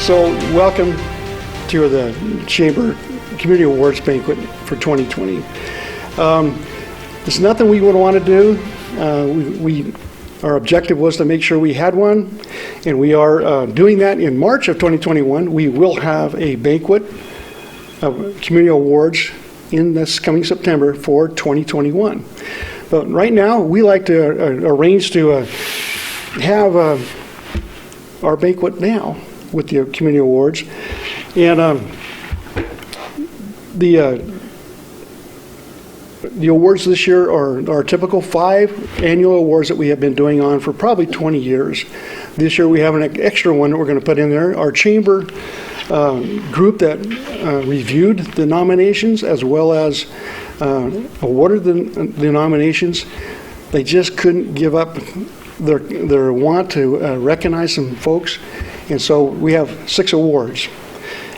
So welcome to the Chamber Community Awards Banquet for 2020. It's nothing we would want to do. Our objective was to make sure we had one, and we are doing that in March of 2021. We will have a banquet of community awards in this coming September for 2021. But right now, we like to arrange to have our banquet now with the community awards. And the awards this year are our typical 5 annual awards that we have been doing on for probably 20 years. This year we have an extra one that we're going to put in there. Our chamber group that reviewed the nominations as well as awarded the nominations, they just couldn't give up their want to recognize some folks. And so we have 6 awards.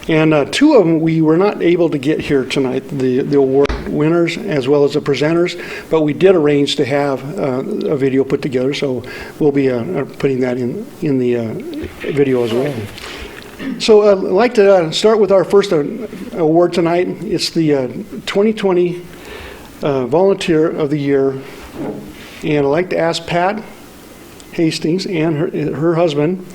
And 2 of them we were not able to get here tonight, the award winners as well as the presenters, but we did arrange to have a video put together, so we'll be putting that in the video as well. So I'd like to start with our first award tonight. It's the 2020 Volunteer of the Year, and I'd like to ask Pat Hastings and her husband,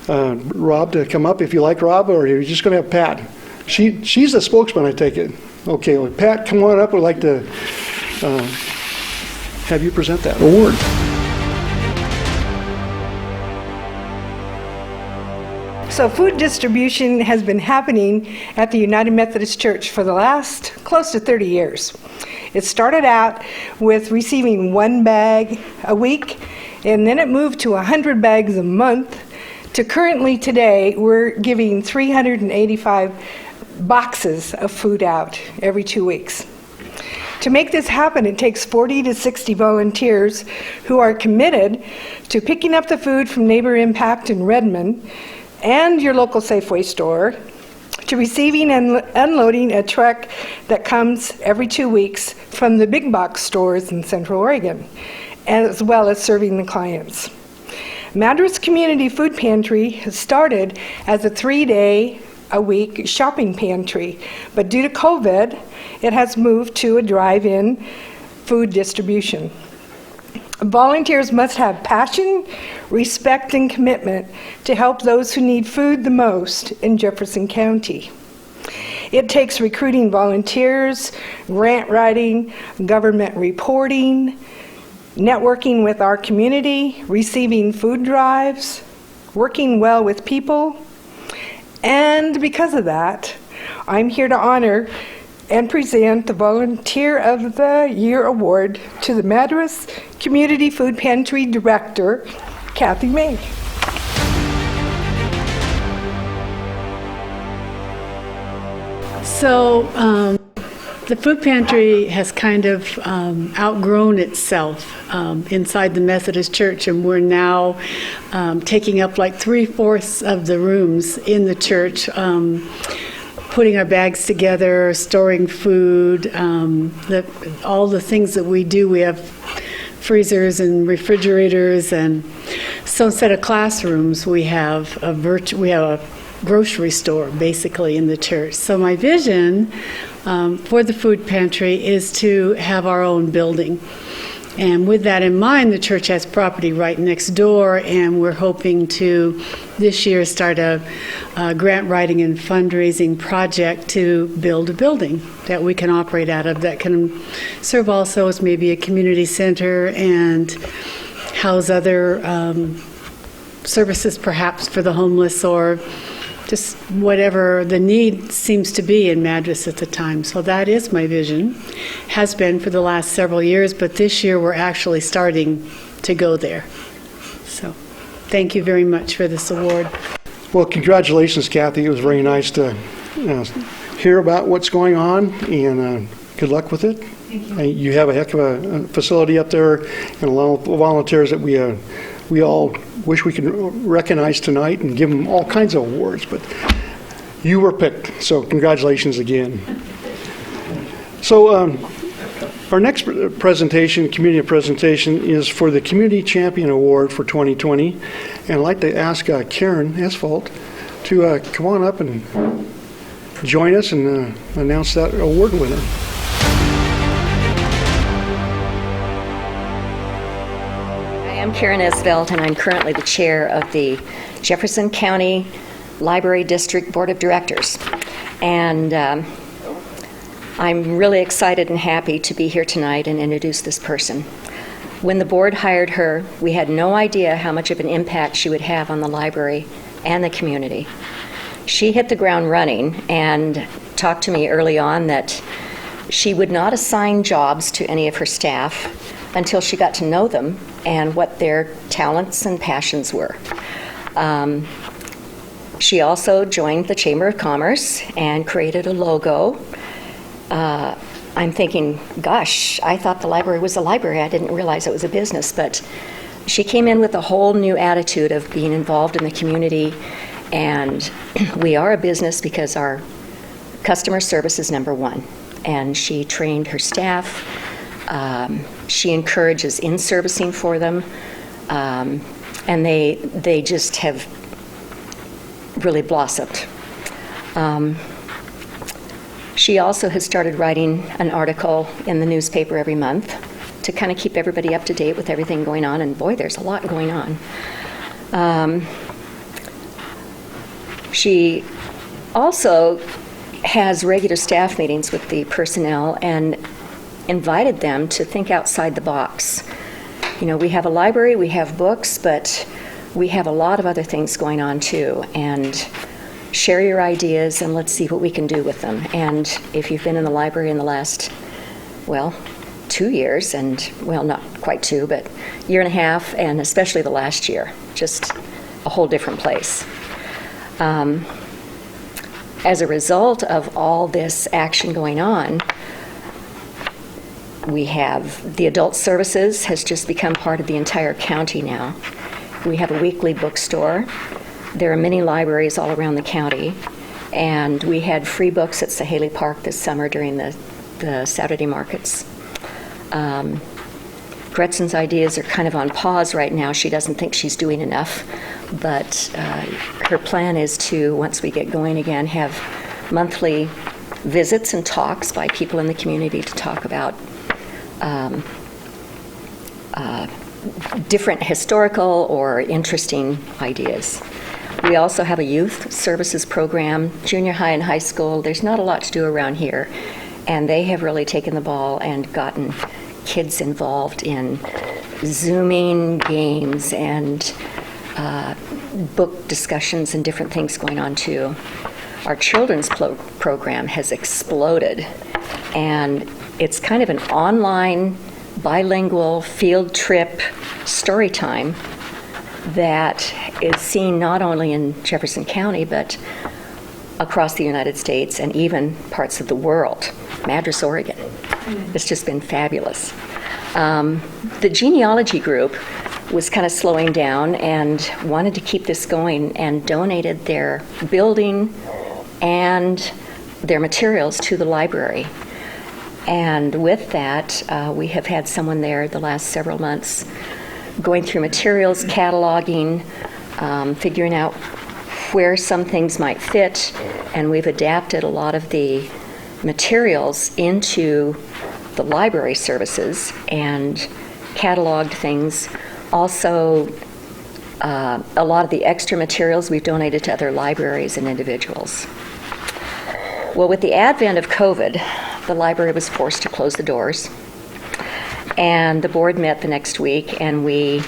Rob, to come up if you like, Rob, or you're just going to have Pat. She's the spokesman, I take it. Okay, well, Pat, come on up. We'd like to have you present that award. So food distribution has been happening at the United Methodist Church for the last close to 30 years. It started out with receiving 1 bag a week, and then it moved to 100 bags a month, to currently today we're giving 385 boxes of food out every 2 weeks. To make this happen, it takes 40 to 60 volunteers who are committed to picking up the food from Neighbor Impact in Redmond and your local Safeway store, to receiving and unloading a truck that comes every 2 weeks from the big box stores in Central Oregon, as well as serving the clients. Madras Community Food Pantry has started as a 3-day-a-week shopping pantry, but due to COVID, it has moved to a drive-in food distribution. Volunteers must have passion, respect, and commitment to help those who need food the most in Jefferson County. It takes recruiting volunteers, grant writing, government reporting, networking with our community, receiving food drives, working well with people, and because of that, I'm here to honor and present the Volunteer of the Year Award to the Madras Community Food Pantry Director, Kathy May. So the food pantry has kind of outgrown itself inside the Methodist Church, and we're now taking up like 3/4 of the rooms in the church, putting our bags together, storing food, all the things that we do. We have freezers and refrigerators, and so instead of classrooms, we have a grocery store basically in the church. So my vision for the food pantry is to have our own building. And with that in mind, the church has property right next door, and we're hoping to this year start a grant writing and fundraising project to build a building that we can operate out of, that can serve also as maybe a community center and house other services perhaps for the homeless, or just whatever the need seems to be in Madras at the time. So that is my vision, has been for the last several years, but this year we're actually starting to go there. So thank you very much for this award. Well, congratulations, Kathy. It was very nice to hear about what's going on, and good luck with it. Thank you. You have a heck of a facility up there, and a lot of volunteers that we all wish we could recognize tonight and give them all kinds of awards, but you were picked, so congratulations again. So our next presentation, community presentation, is for the Community Champion Award for 2020, and I'd like to ask Karen Asphalt to come on up and join us and announce that award winner. I'm Karen Esvelt, and I'm currently the chair of the Jefferson County Library District Board of Directors. And I'm really excited and happy to be here tonight and introduce this person. When the board hired her, we had no idea how much of an impact she would have on the library and the community. She hit the ground running and talked to me early on that she would not assign jobs to any of her staff until she got to know them and what their talents and passions were. She also joined the Chamber of Commerce and created a logo. I'm thinking, gosh, I thought the library was a library. I didn't realize it was a business. But she came in with a whole new attitude of being involved in the community. And we are a business because our customer service is number one. And she trained her staff. She encourages in-servicing for them. And they just have really blossomed. She also has started writing an article in the newspaper every month to kind of keep everybody up to date with everything going on, and boy, there's a lot going on. She also has regular staff meetings with the personnel and invited them to think outside the box. You know, we have a library, we have books, but we have a lot of other things going on too, and share your ideas and let's see what we can do with them. And if you've been in the library in the last, 2 years, and, not quite 2, but year and a half, and especially the last year, just a whole different place. As a result of all this action going on, we have the adult services has just become part of the entire county now. We have a weekly bookstore. There are many libraries all around the county, and we had free books at Sahaley Park this summer during the Saturday markets. Gretzon's ideas are kind of on pause right now. She doesn't think she's doing enough, but her plan is to, once we get going again, have monthly visits and talks by people in the community to talk about different historical or interesting ideas. We also have a youth services program, junior high and high school. There's not a lot to do around here, and they have really taken the ball and gotten kids involved in Zooming games and book discussions and different things going on too. Our children's program has exploded, and it's kind of an online bilingual field trip story time that is seen not only in Jefferson County, but across the United States and even parts of the world. Madras, Oregon. It's just been fabulous. The genealogy group was kind of slowing down and wanted to keep this going and donated their building and their materials to the library. And with that, we have had someone there the last several months going through materials, cataloging, figuring out where some things might fit, and we've adapted a lot of the materials into the library services and cataloged things. Also, a lot of the extra materials we've donated to other libraries and individuals. Well, with the advent of COVID, the library was forced to close the doors. And the board met the next week, and we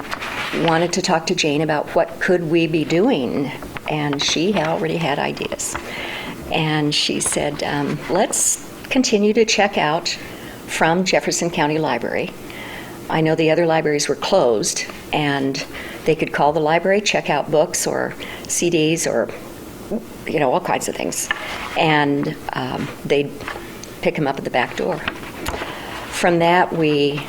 wanted to talk to Jane about what could we be doing. And she already had ideas. And she said, let's continue to check out from Jefferson County Library. I know the other libraries were closed, and they could call the library, check out books or CDs or, all kinds of things. And they'd pick them up at the back door. From that, we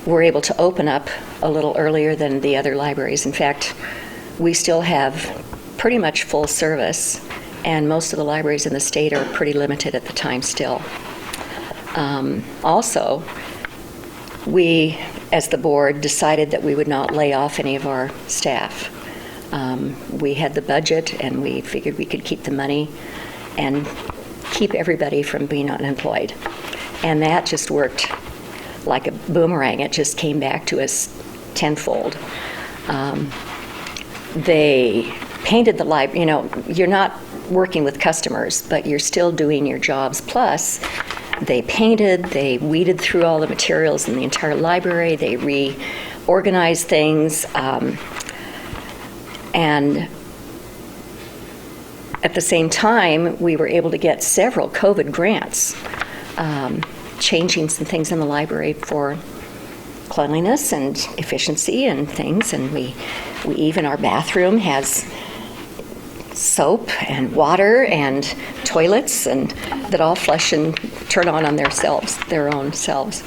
were able to open up a little earlier than the other libraries. In fact, we still have pretty much full service, and most of the libraries in the state are pretty limited at the time still. Also, we, as the board, decided that we would not lay off any of our staff. We had the budget, and we figured we could keep the money and keep everybody from being unemployed. And that just worked like a boomerang. It just came back to us tenfold. They painted the library. You're not working with customers, but you're still doing your jobs. Plus, they painted, they weeded through all the materials in the entire library, they reorganized things, and at the same time, we were able to get several COVID grants, changing some things in the library for cleanliness and efficiency and things, and we even, our bathroom has soap and water and toilets and that all flush and turn on their own selves.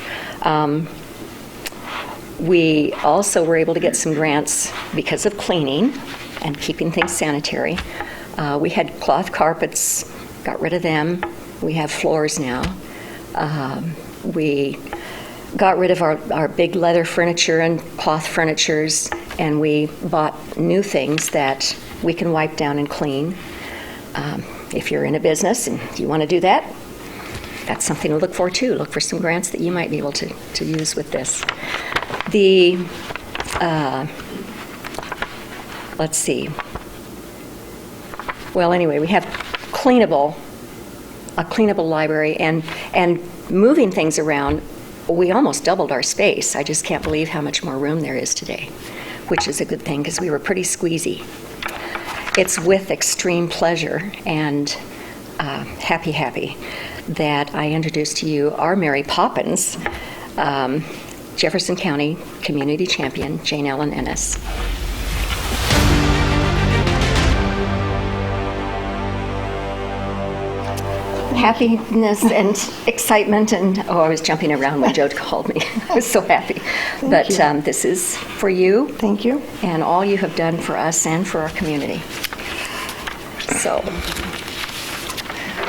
We also were able to get some grants because of cleaning and keeping things sanitary. We had cloth carpets, got rid of them. We have floors now. We got rid of our big leather furniture and cloth furnitures, and we bought new things that we can wipe down and clean. If you're in a business and you want to do that, that's something to look for too. Look for some grants that you might be able to use with this. Let's see. Well, anyway, we have a cleanable library, and moving things around, we almost doubled our space. I just can't believe how much more room there is today, which is a good thing because we were pretty squeezy. It's with extreme pleasure and happy that I introduce to you our Mary Poppins, Jefferson County Community Champion, Jane Ellen Ennis. Happiness and excitement, and I was jumping around when Joe called me. I was so happy. But this is for you. Thank you. And all you have done for us and for our community. So.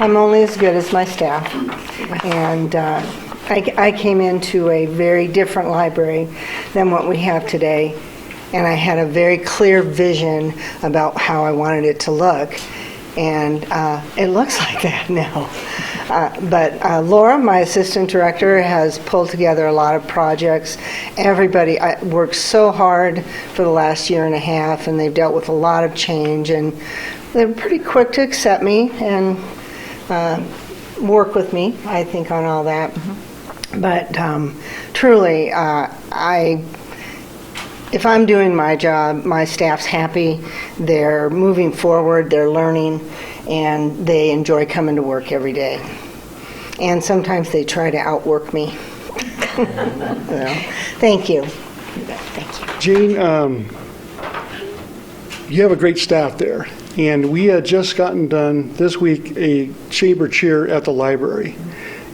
I'm only as good as my staff. And I came into a very different library than what we have today. And I had a very clear vision about how I wanted it to look. And it looks like that now. But Laura, my assistant director, has pulled together a lot of projects. Everybody worked so hard for the last year and a half, and they've dealt with a lot of change. And they're pretty quick to accept me and work with me, I think, on all that. Mm-hmm. But truly, if I'm doing my job, my staff's happy, they're moving forward, they're learning, and they enjoy coming to work every day. And sometimes they try to outwork me. So, thank you. Thank you. Jane, you have a great staff there, and we had just gotten done this week a chamber cheer at the library,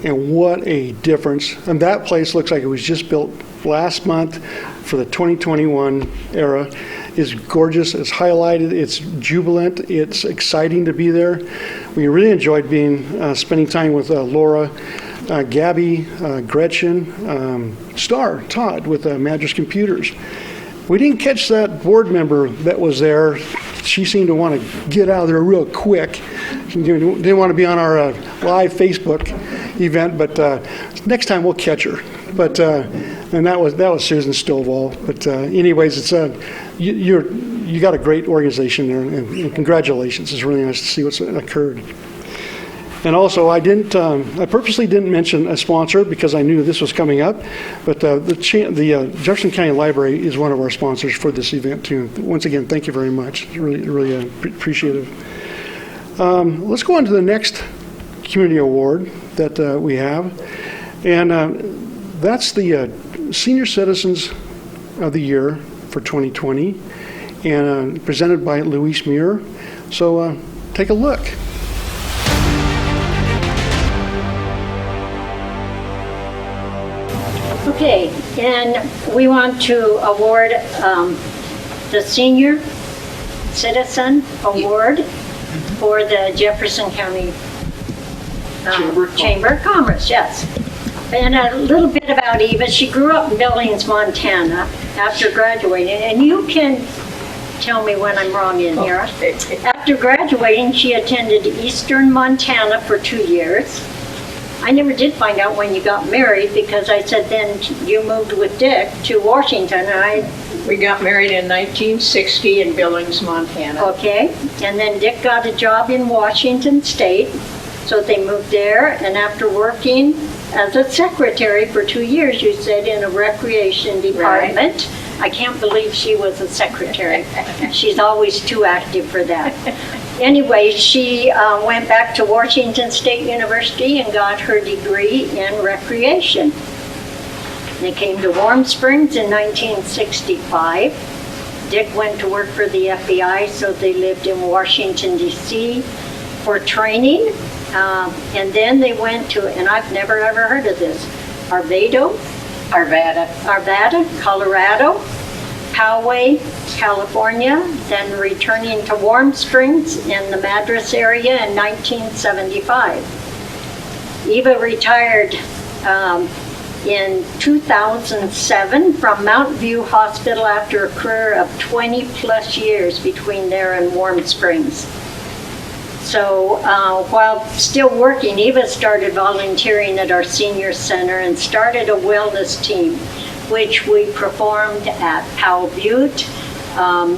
and what a difference. And that place looks like it was just built last month for the 2021 era. Is gorgeous, it's highlighted, it's jubilant, it's exciting to be there. We really enjoyed spending time with Laura, Gabby, Gretchen, Star, Todd with Madras Computers. We didn't catch that board member that was there. She seemed to want to get out of there real quick. She didn't want to be on our live Facebook event, but next time we'll catch her. But and that was Susan Stovall. But anyways, it's you got a great organization there, and congratulations. It's really nice to see what's occurred. And also, I purposely didn't mention a sponsor because I knew this was coming up. But the Jefferson County Library is one of our sponsors for this event too. Once again, thank you very much. Really appreciative. Let's go on to the next community award that we have, and that's the Senior Citizens of the Year for 2020, and presented by Louise Muir. So take a look. Okay, and we want to award the Senior Citizen Award for the Jefferson County Chamber of Commerce, yes. And a little bit about Eva. She grew up in Billings, Montana after graduating, and you can tell me when I'm wrong in here. After graduating, she attended Eastern Montana for 2 years. I never did find out when you got married because I said then you moved with Dick to Washington. We got married in 1960 in Billings, Montana. Okay, and then Dick got a job in Washington State, so they moved there, and after working as a secretary for 2 years, you said, in a recreation department. I can't believe she was a secretary. She's always too active for that. Anyway, she went back to Washington State University and got her degree in recreation. They came to Warm Springs in 1965. Dick went to work for the FBI, so they lived in Washington, D.C. for training. And then they went to, and I've never ever heard of this, Arvada, Colorado, Poway, California, then returning to Warm Springs in the Madras area in 1975. Eva retired in 2007 from Mount View Hospital after a career of 20 plus years between there and Warm Springs. So while still working, Eva started volunteering at our senior center and started a wellness team, which we performed at Powell Butte, at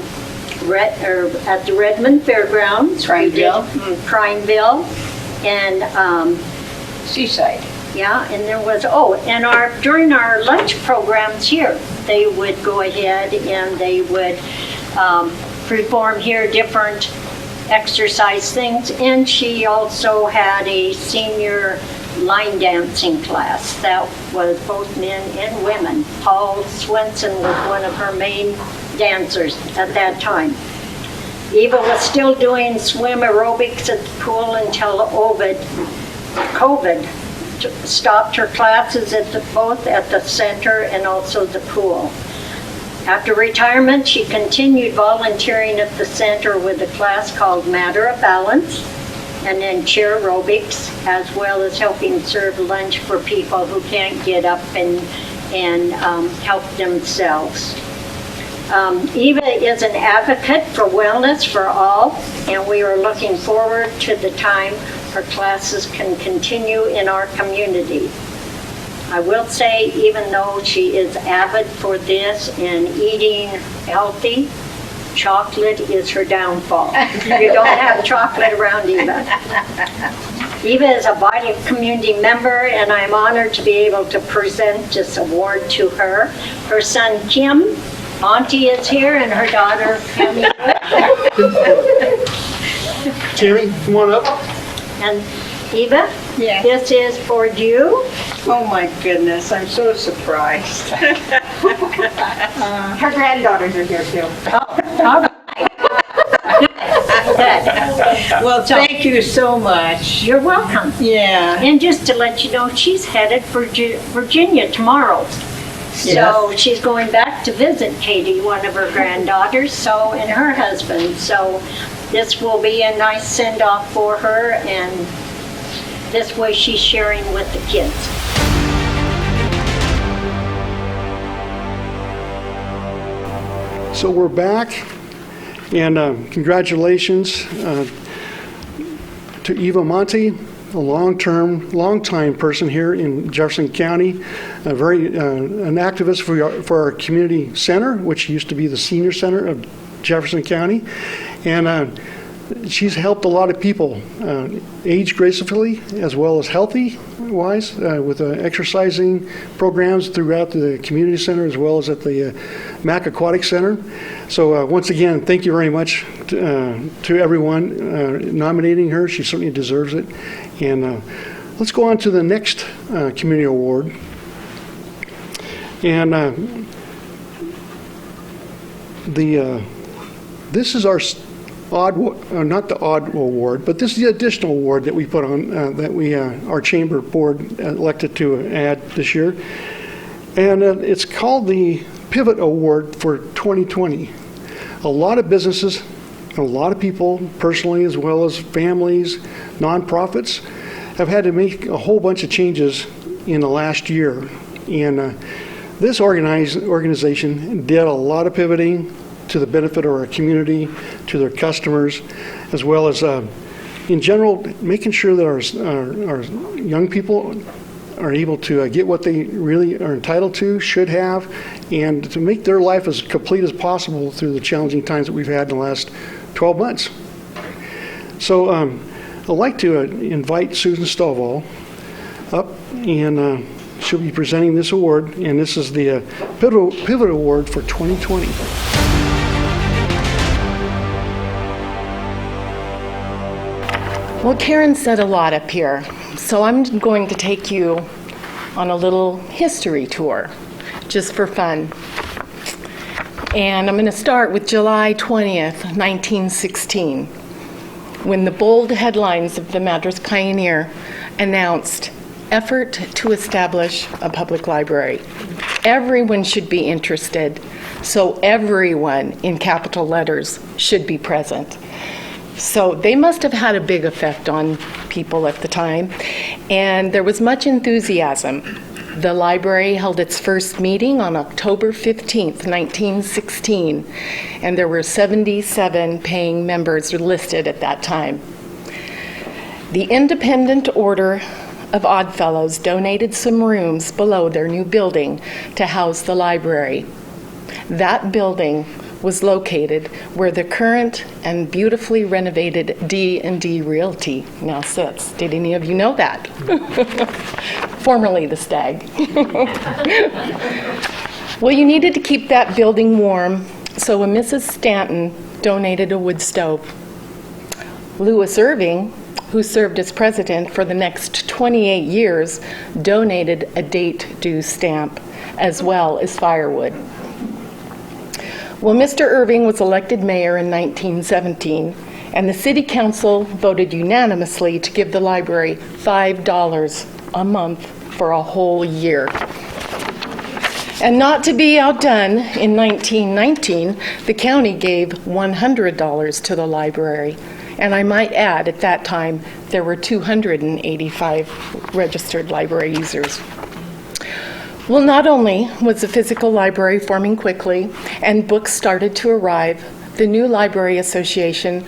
the Redmond Fairgrounds. Prineville, and Seaside. yeah, and there was, and during our lunch programs here, they would go ahead and they would perform here different exercise things, and she also had a senior line dancing class that was both men and women. Paul Swenson was one of her main dancers at that time. Eva was still doing swim aerobics at the pool until COVID stopped her classes both at the center and also the pool. After retirement, she continued volunteering at the center with a class called Matter of Balance, and then chair aerobics, as well as helping serve lunch for people who can't get up and help themselves. Eva is an advocate for wellness for all, and we are looking forward to the time her classes can continue in our community. I will say, even though she is avid for this and eating healthy, chocolate is her downfall. You don't have chocolate around Eva. Eva is a vital community member, and I'm honored to be able to present this award to her. Her son, Kim, Auntie is here, and her daughter, Penny. Terry, come on up. And Eva, Yeah. this is for you. Oh my goodness, I'm so surprised. Her granddaughters are here too. All right. Good. Well, thank you so much. You're welcome. Yeah. And just to let you know, she's headed for Virginia tomorrow. So she's going back to visit Katie, one of her granddaughters, and her husband. So this will be a nice send-off for her, and this way she's sharing with the kids. So we're back, and congratulations to Eva Monte, a long-time person here in Jefferson County, an activist for our community center, which used to be the senior center of Jefferson County, and she's helped a lot of people age gracefully as well as healthy-wise with exercising programs throughout the community center as well as at the Mac Aquatic Center. So once again, thank you very much to everyone nominating her. She certainly deserves it. And let's go on to the next community award. And this is our not the odd award, but this is the additional award that we put on, that our chamber board elected to add this year. And it's called the Pivot Award for 2020. A lot of businesses, a lot of people, personally as well as families, nonprofits, have had to make a whole bunch of changes in the last year. And this organization did a lot of pivoting, to the benefit of our community, to their customers, as well as, in general, making sure that our young people are able to get what they really are entitled to, should have, and to make their life as complete as possible through the challenging times that we've had in the last 12 months. So I'd like to invite Susan Stovall up, and she'll be presenting this award, and this is the Pivot Award for 2020. Well, Karen said a lot up here, so I'm going to take you on a little history tour, just for fun. And I'm going to start with July 20th, 1916, when the bold headlines of the Madras Pioneer announced, "Effort to establish a public library. Everyone should be interested, so everyone in capital letters should be present." So they must have had a big effect on people at the time, and there was much enthusiasm. The library held its first meeting on October 15th, 1916, and there were 77 paying members listed at that time. The Independent Order of Oddfellows donated some rooms below their new building to house the library. That building was located where the current and beautifully renovated D&D Realty now sits. Did any of you know that? Formerly the Stag. Well, you needed to keep that building warm, so a Mrs. Stanton donated a wood stove. Lewis Irving, who served as president for the next 28 years, donated a date due stamp, as well as firewood. Well, Mr. Irving was elected mayor in 1917, and the city council voted unanimously to give the library $5 a month for a whole year. And not to be outdone, in 1919, the county gave $100 to the library. And I might add, at that time, there were 285 registered library users. Well, not only was the physical library forming quickly and books started to arrive, the new Library Association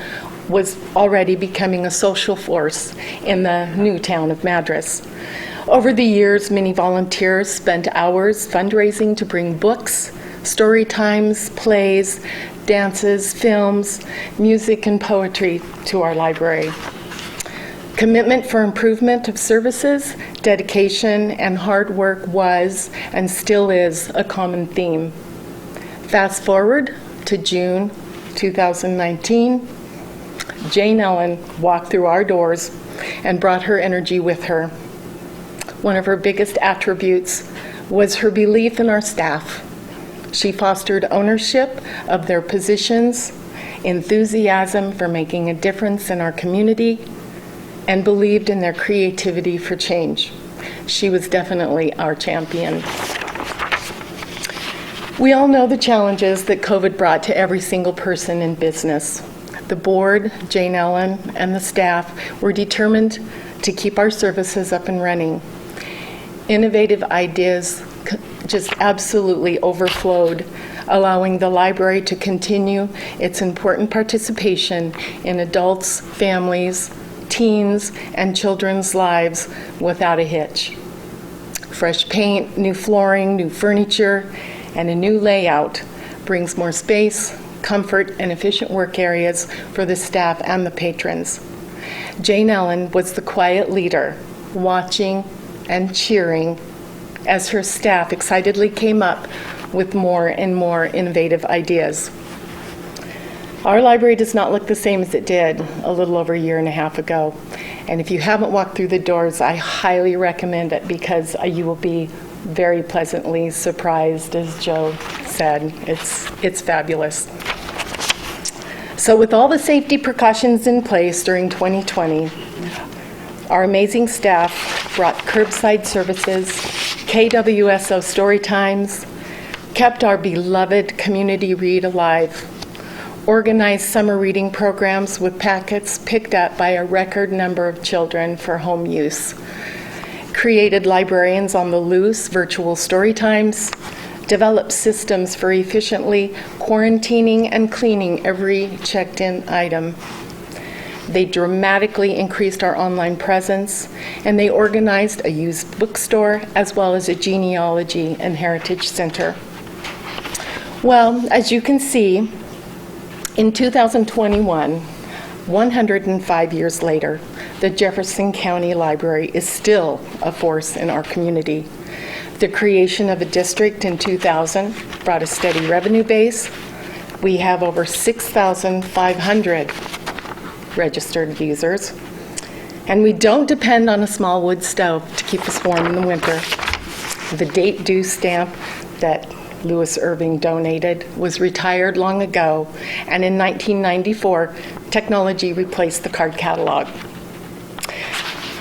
was already becoming a social force in the new town of Madras. Over the years, many volunteers spent hours fundraising to bring books, story times, plays, dances, films, music, and poetry to our library. Commitment for improvement of services, dedication, and hard work was and still is a common theme. Fast forward to June 2019, Jane Ellen walked through our doors and brought her energy with her. One of her biggest attributes was her belief in our staff. She fostered ownership of their positions, enthusiasm for making a difference in our community, and believed in their creativity for change. She was definitely our champion. We all know the challenges that COVID brought to every single person in business. The board, Jane Ellen, and the staff were determined to keep our services up and running. Innovative ideas just absolutely overflowed, allowing the library to continue its important participation in adults, families, teens, and children's lives without a hitch. Fresh paint, new flooring, new furniture, and a new layout brings more space, comfort, and efficient work areas for the staff and the patrons. Jane Ellen was the quiet leader, watching and cheering as her staff excitedly came up with more and more innovative ideas. Our library does not look the same as it did a little over a year and a half ago. And if you haven't walked through the doors, I highly recommend it because you will be very pleasantly surprised, as Joe said. It's fabulous. So with all the safety precautions in place during 2020, our amazing staff brought curbside services, KWSO story times, kept our beloved community read alive, organized summer reading programs with packets picked up by a record number of children for home use, created librarians on the loose virtual story times, developed systems for efficiently quarantining and cleaning every checked-in item. They dramatically increased our online presence, and they organized a used bookstore as well as a genealogy and heritage center. Well, as you can see, in 2021, 105 years later, the Jefferson County Library is still a force in our community. The creation of a district in 2000 brought a steady revenue base. We have over 6,500 registered users, and we don't depend on a small wood stove to keep us warm in the winter. The date due stamp that Lewis Irving donated was retired long ago, and in 1994, technology replaced the card catalog.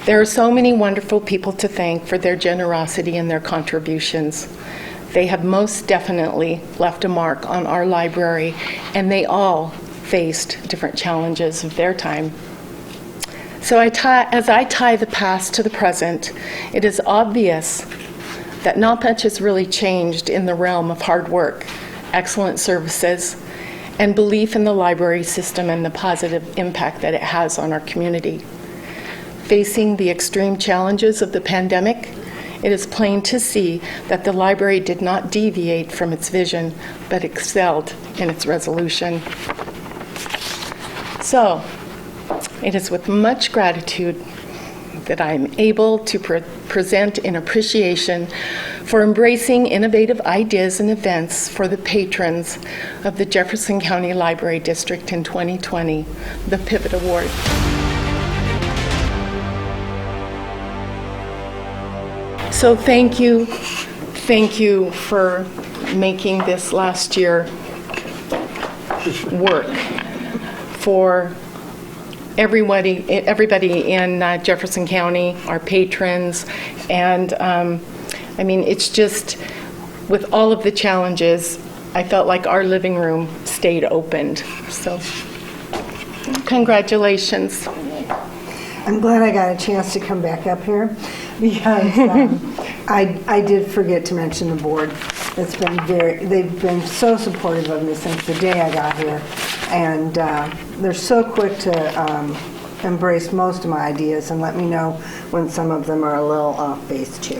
There are so many wonderful people to thank for their generosity and their contributions. They have most definitely left a mark on our library, and they all faced different challenges of their time. So as I tie the past to the present, it is obvious that not much has really changed in the realm of hard work, excellent services, and belief in the library system and the positive impact that it has on our community. Facing the extreme challenges of the pandemic, it is plain to see that the library did not deviate from its vision, but excelled in its resolution. So, it is with much gratitude that I am able to present in appreciation for embracing innovative ideas and events for the patrons of the Jefferson County Library District in 2020, the Pivot Award. So thank you for making this last year work for everybody in Jefferson County, our patrons, and I mean, it's just, with all of the challenges, I felt like our living room stayed opened. So, congratulations. I'm glad I got a chance to come back up here because I did forget to mention the board. They've been so supportive of me since the day I got here, and they're so quick to embrace most of my ideas and let me know when some of them are a little off base too.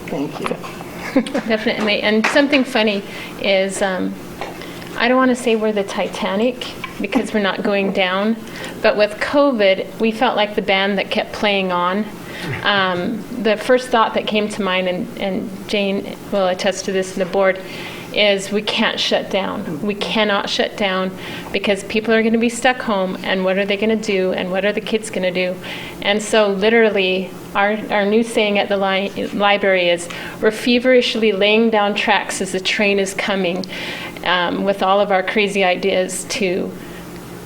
Thank you. Definitely. And something funny is, I don't want to say we're the Titanic because we're not going down, but with COVID, we felt like the band that kept playing on. The first thought that came to mind, and Jane will attest to this in the board, is we can't shut down. We cannot shut down because people are going to be stuck home, and what are they going to do, and what are the kids going to do? And so literally, our new saying at the library is, we're feverishly laying down tracks as the train is coming, with all of our crazy ideas to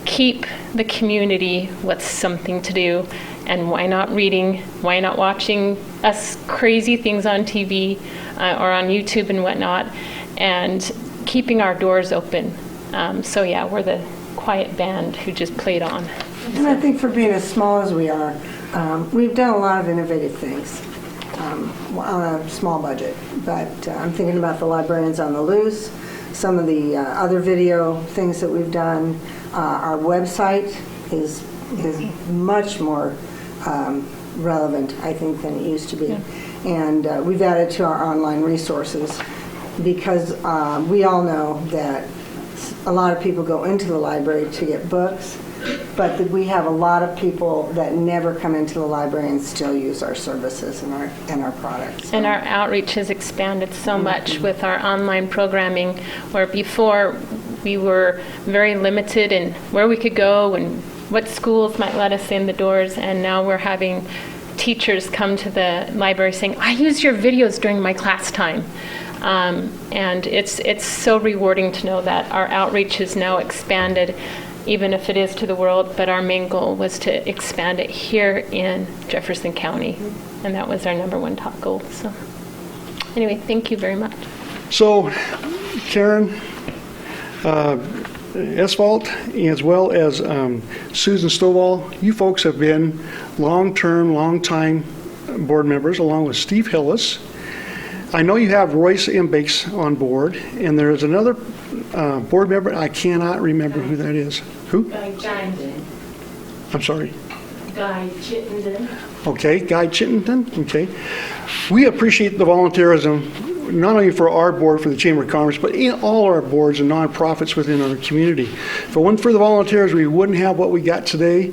keep the community with something to do. And why not reading? Why not watching us crazy things on TV or on YouTube and whatnot, and keeping our doors open. So yeah, we're the quiet band who just played on. And I think for being as small as we are, we've done a lot of innovative things on a small budget. But I'm thinking about the Librarians on the Loose, some of the other video things that we've done. Our website is much more relevant, I think, than it used to be. Yeah. And we've added to our online resources because we all know that a lot of people go into the library to get books, but we have a lot of people that never come into the library and still use our services and our products. And our outreach has expanded so much with our online programming, where before we were very limited in where we could go and what schools might let us in the doors, and now we're having teachers come to the library saying, I use your videos during my class time. And it's so rewarding to know that our outreach is now expanded, even if it is to the world, but our main goal was to expand it here in Jefferson County, and that was our #1 top goal. So anyway, thank you very much. So, Karen, Esvalt, as well as Susan Stovall, you folks have been long-time board members, along with Steve Hillis. I know you have Royce Imbakes on board, and there is another board member. I cannot remember who that is. Who? Guy Chittenden. I'm sorry. Guy Chittenden. Okay, Guy Chittenden. Okay. We appreciate the volunteerism, not only for our board, for the Chamber of Commerce, but in all our boards and nonprofits within our community. If it weren't for the volunteers, we wouldn't have what we got today.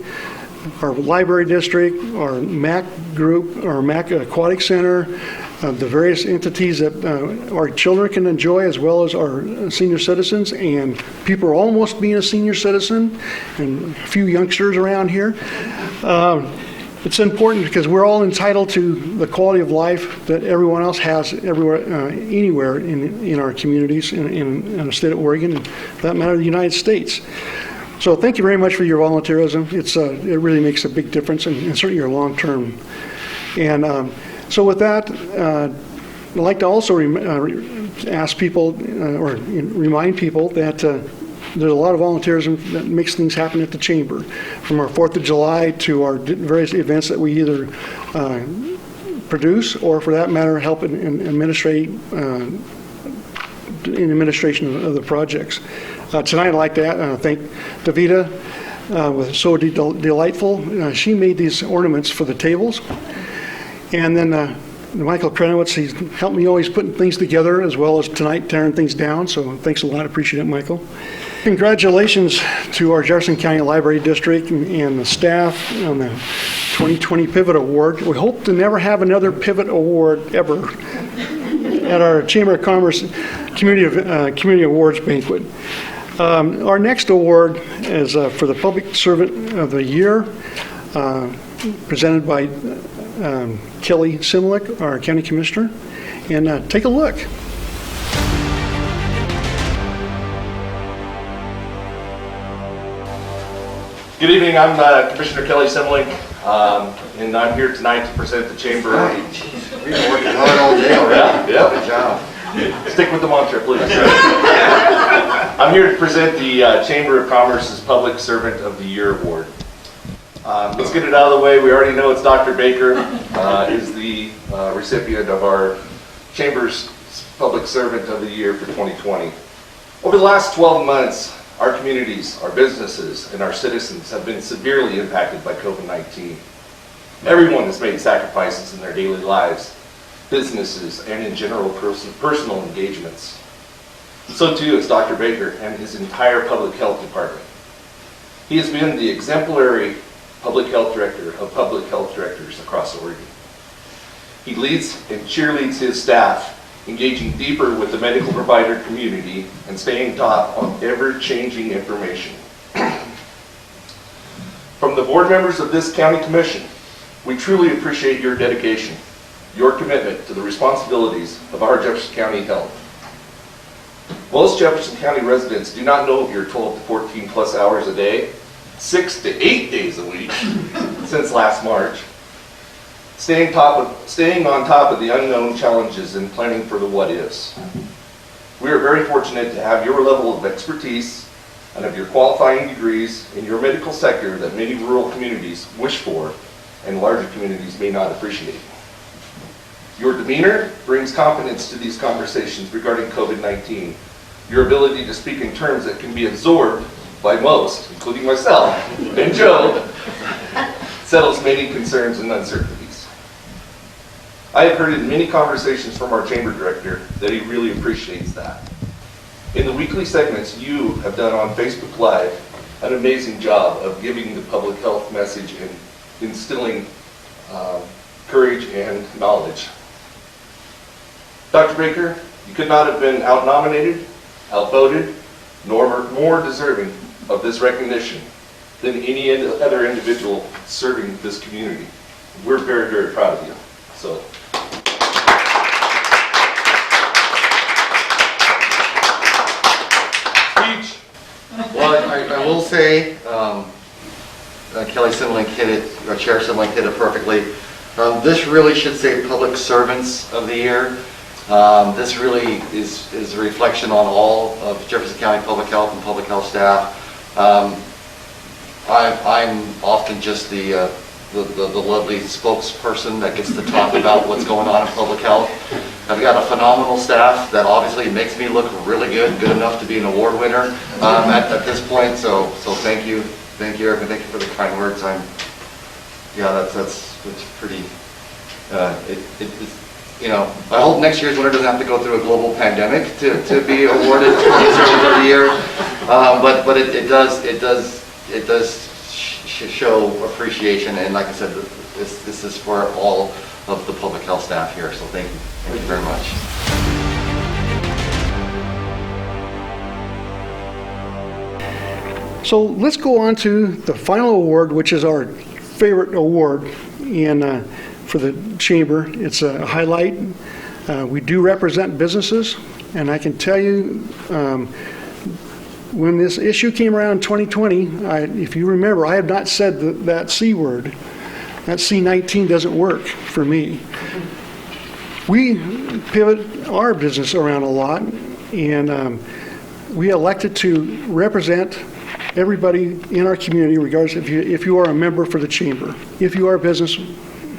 Our library district, our MAC group, our MAC Aquatic Center, the various entities that our children can enjoy, as well as our senior citizens, and people are almost being a senior citizen, and a few youngsters around here. It's important because we're all entitled to the quality of life that everyone else has everywhere, anywhere in our communities in the state of Oregon, and for that matter, the United States. So thank you very much for your volunteerism. It really makes a big difference, and certainly your long term. And so with that, I'd like to also ask people or remind people that there's a lot of volunteerism that makes things happen at the Chamber, from our 4th of July to our various events that we either produce or, for that matter, help in administration of the projects. Tonight I'd like to thank Davida, was so delightful. She made these ornaments for the tables. And then Michael Krenowitz, he's helped me always putting things together, as well as tonight tearing things down. So thanks a lot, appreciate it, Michael. Congratulations to our Jefferson County Library District and the staff on the 2020 Pivot Award. We hope to never have another Pivot Award ever at our Chamber of Commerce Community Awards banquet. Our next award is for the Public Servant of the Year, presented by Kelly Simlick, our County Commissioner. And take a look. Good evening, I'm Commissioner Kelly Simlick, and I'm here tonight to present the Chamber. We've been working hard all day already. Yeah. Good job. Stick with the mantra, please. I'm here to present the Chamber of Commerce's Public Servant of the Year Award. Let's get it out of the way. We already know it's Dr. Baker is the recipient of our Chamber's Public Servant of the Year for 2020. Over the last 12 months, our communities, our businesses, and our citizens have been severely impacted by COVID-19. Everyone has made sacrifices in their daily lives, businesses, and in general personal engagements. So too is Dr. Baker and his entire public health department. He has been the exemplary public health director of public health directors across Oregon. He leads and cheerleads his staff, engaging deeper with the medical provider community and staying top on ever-changing information. From the board members of this county commission, we truly appreciate your dedication, your commitment to the responsibilities of our Jefferson County health. Most Jefferson County residents do not know of your 12 to 14 plus hours a day, 6 to 8 days a week since last March, staying on top of the unknown challenges and planning for the what-ifs. We are very fortunate to have your level of expertise and of your qualifying degrees in your medical sector that many rural communities wish for and larger communities may not appreciate. Your demeanor brings confidence to these conversations regarding COVID-19. Your ability to speak in terms that can be absorbed by most, including myself and Joe, settles many concerns and uncertainties. I have heard in many conversations from our chamber director that he really appreciates that. In the weekly segments you have done on Facebook Live, an amazing job of giving the public health message and instilling courage and knowledge. Dr. Baker, you could not have been out-nominated, outvoted, nor more deserving of this recognition than any other individual serving this community. We're very, very proud of you. So. Speech. Well, I will say, Kelly Simlink hit it, or Chair Simlink hit it perfectly. This really should say Public Servants of the Year. This really is a reflection on all of Jefferson County Public Health and public health staff. I'm often just the lovely spokesperson that gets to talk about what's going on in public health. I've got a phenomenal staff that obviously makes me look really good enough to be an award winner at this point. So thank you, Eric, and thank you for the kind words. That's pretty. I hope next year's winner doesn't have to go through a global pandemic to be awarded Servant of the Year. But it does show appreciation, and like I said, this is for all of the public health staff here. So thank you very much. So let's go on to the final award, which is our favorite award for the chamber. It's a highlight. We do represent businesses, and I can tell you, when this issue came around in 2020, if you remember, I have not said that C word. That C19 doesn't work for me. We pivot our business around a lot, and we elected to represent everybody in our community, regardless if you are a member for the chamber, if you are a business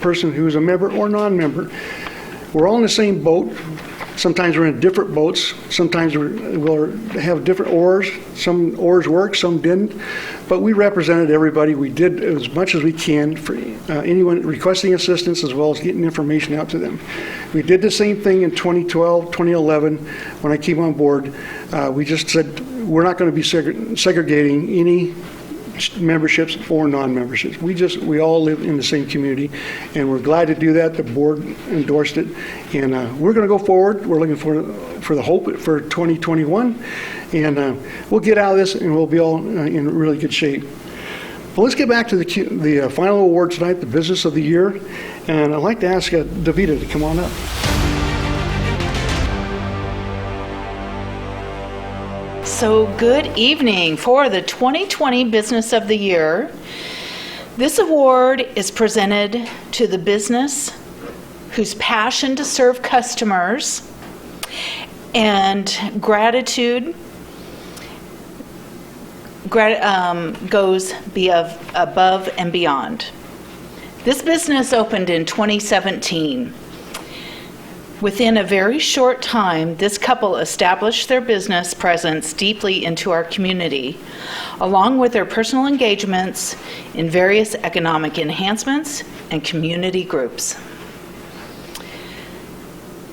person who is a member or non-member. We're all in the same boat. Sometimes we're in different boats. Sometimes we'll have different oars. Some oars worked, some didn't. But we represented everybody. We did as much as we can for anyone requesting assistance, as well as getting information out to them. We did the same thing in 2012, 2011, when I came on board. We just said we're not going to be segregating any memberships or non-memberships. We all live in the same community, and we're glad to do that. The board endorsed it, and we're going to go forward. We're looking for the hope for 2021, and we'll get out of this, and we'll be all in really good shape. But let's get back to the final award tonight, the Business of the Year, and I'd like to ask Davida to come on up. So good evening. For the 2020 Business of the Year, this award is presented to the business whose passion to serve customers and gratitude goes above and beyond. This business opened in 2017. Within a very short time, this couple established their business presence deeply into our community, along with their personal engagements in various economic enhancements and community groups.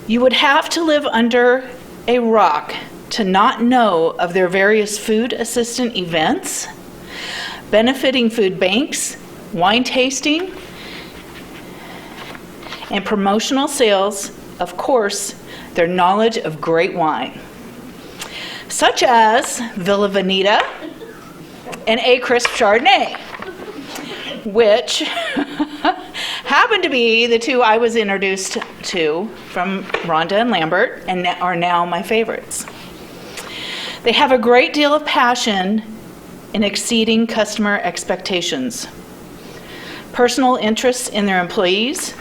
You would have to live under a rock to not know of their various food assistant events, benefiting food banks, wine tasting, and promotional sales. Of course, their knowledge of great wine, such as Villa Veneta and A Crisp Chardonnay, which happen to be the two I was introduced to from Rhonda and Lambert and are now my favorites. They have a great deal of passion in exceeding customer expectations, personal interests in their employees,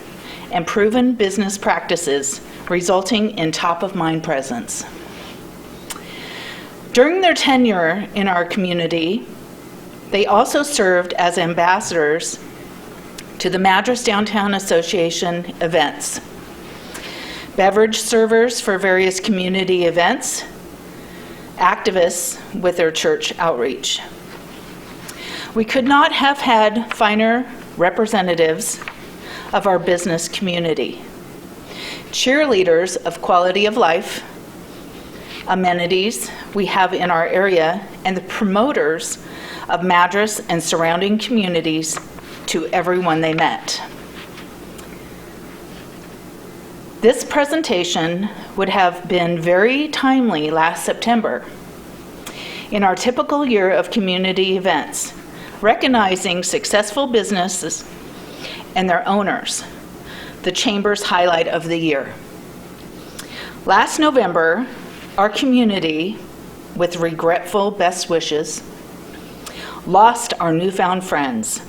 and proven business practices, resulting in top-of-mind presence. During their tenure in our community, they also served as ambassadors to the Madras Downtown Association events, beverage servers for various community events, activists with their church outreach. We could not have had finer representatives of our business community, cheerleaders of quality of life, amenities we have in our area, and the promoters of Madras and surrounding communities to everyone they met. This presentation would have been very timely last September in our typical year of community events, recognizing successful businesses and their owners, the Chamber's highlight of the year. Last November, our community, with regretful best wishes, lost our newfound friends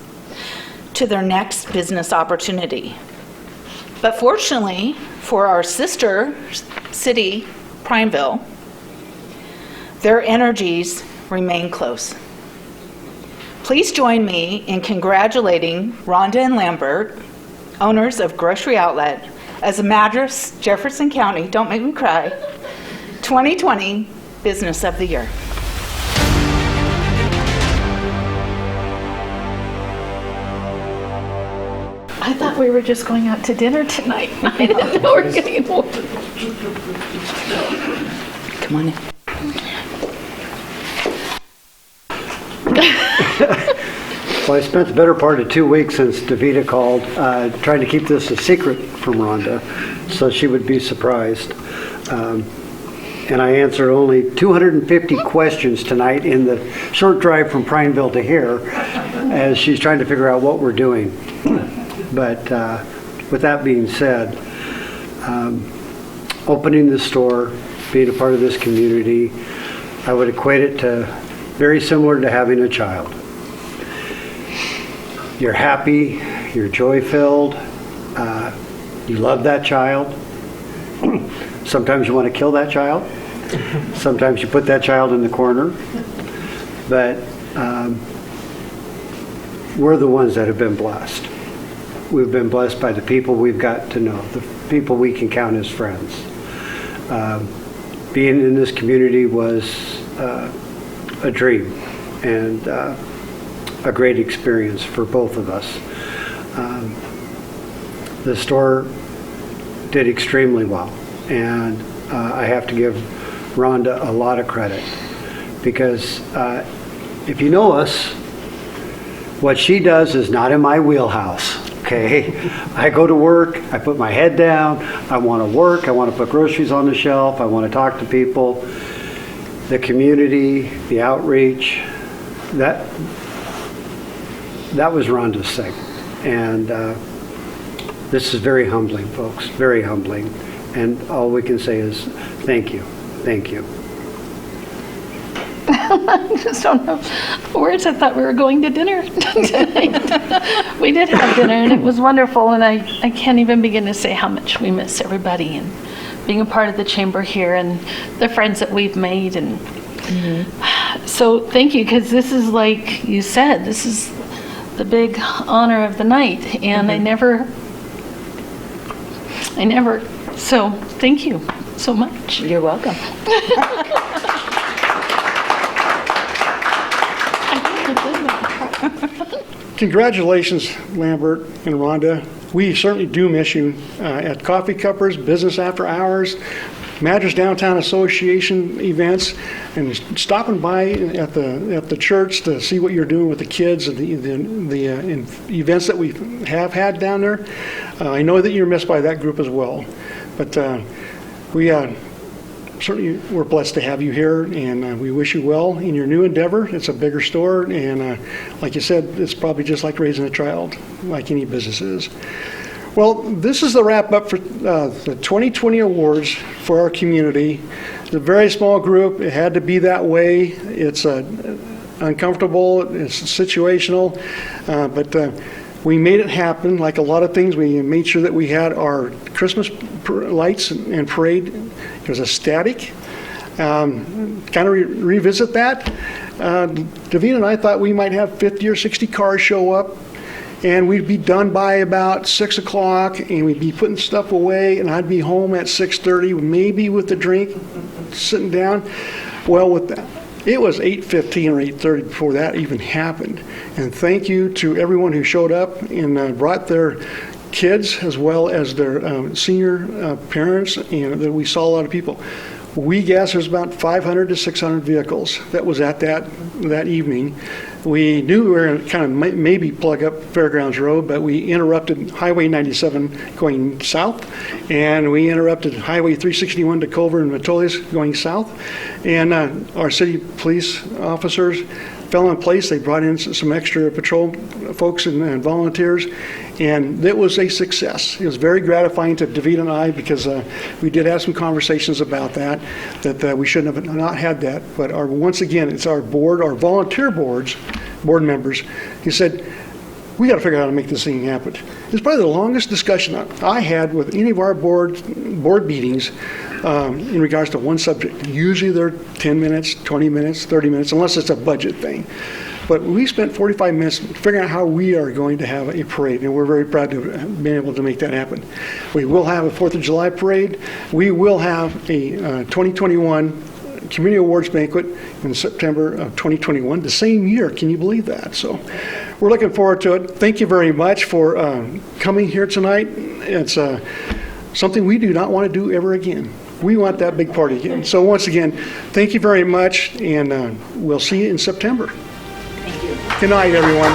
to their next business opportunity. But fortunately for our sister city, Prineville, their energies remain close. Please join me in congratulating Rhonda and Lambert, owners of Grocery Outlet, as a Madras, Jefferson County, don't make me cry, 2020 Business of the Year. I thought we were just going out to dinner tonight. I didn't know we were getting more. Come on in. Well, I spent the better part of 2 weeks since Davita called, trying to keep this a secret from Rhonda, so she would be surprised. And I answered only 250 questions tonight in the short drive from Prineville to here, as she's trying to figure out what we're doing. But with that being said, opening the store, being a part of this community, I would equate it to very similar to having a child. You're happy, you're joy-filled, you love that child. Sometimes you want to kill that child. Sometimes you put that child in the corner. But we're the ones that have been blessed. We've been blessed by the people we've got to know, the people we can count as friends. Being in this community was a dream and a great experience for both of us. The store did extremely well, and I have to give Rhonda a lot of credit, because if you know us, what she does is not in my wheelhouse. Okay, I go to work, I put my head down, I want to work, I want to put groceries on the shelf, I want to talk to people. The community, the outreach, that was Rhonda's thing. And this is very humbling, folks, very humbling. And all we can say is thank you, thank you. I just don't know words. I thought we were going to dinner tonight. We did have dinner, and it was wonderful, and I can't even begin to say how much we miss everybody and being a part of the chamber here and the friends that we've made. And so thank you, because this is, like you said, this is the big honor of the night, and I never, so thank you so much. You're welcome. Congratulations, Lambert and Rhonda. We certainly do miss you at Coffee Cuppers, Business After Hours, Madras Downtown Association events, and stopping by at the church to see what you're doing with the kids and the events that we have had down there. I know that you're missed by that group as well, but we certainly we're blessed to have you here, and we wish you well in your new endeavor. It's a bigger store, and like you said, it's probably just like raising a child, like any business is. Well, this is the wrap up for the 2020 awards for our community. It's a very small group. It had to be that way. It's uncomfortable. It's situational, but we made it happen. Like a lot of things, we made sure that we had our Christmas lights and parade. It was ecstatic. Kind of revisit that. Davina and I thought we might have 50 or 60 cars show up, and we'd be done by about 6 o'clock, and we'd be putting stuff away, and I'd be home at 6:30, maybe with the drink, sitting down. Well, with that, it was 8:15 or 8:30 before that even happened. And thank you to everyone who showed up and brought their kids as well as their senior parents, and that we saw a lot of people. We guess there's about 500 to 600 vehicles that was at that evening. We knew we were going to kind of maybe plug up Fairgrounds Road, but we interrupted Highway 97 going south, and we interrupted Highway 361 to Culver and Metolius going south. And our city police officers fell in place. They brought in some extra patrol folks and volunteers, and it was a success. It was very gratifying to Davida and I, because we did have some conversations about that we shouldn't have not had that. But once again, it's our board, our volunteer board members, he said, we got to figure out how to make this thing happen. It's probably the longest discussion I had with any of our board meetings in regards to one subject. Usually they're 10 minutes, 20 minutes, 30 minutes, unless it's a budget thing. But we spent 45 minutes figuring out how we are going to have a parade, and we're very proud to have been able to make that happen. We will have a 4th of July parade. We will have a 2021 Community Awards banquet in September of 2021, the same year. Can you believe that? So we're looking forward to it. Thank you very much for coming here tonight. It's something we do not want to do ever again. We want that big party again. So once again, thank you very much, and we'll see you in September. Thank you. Good night, everyone.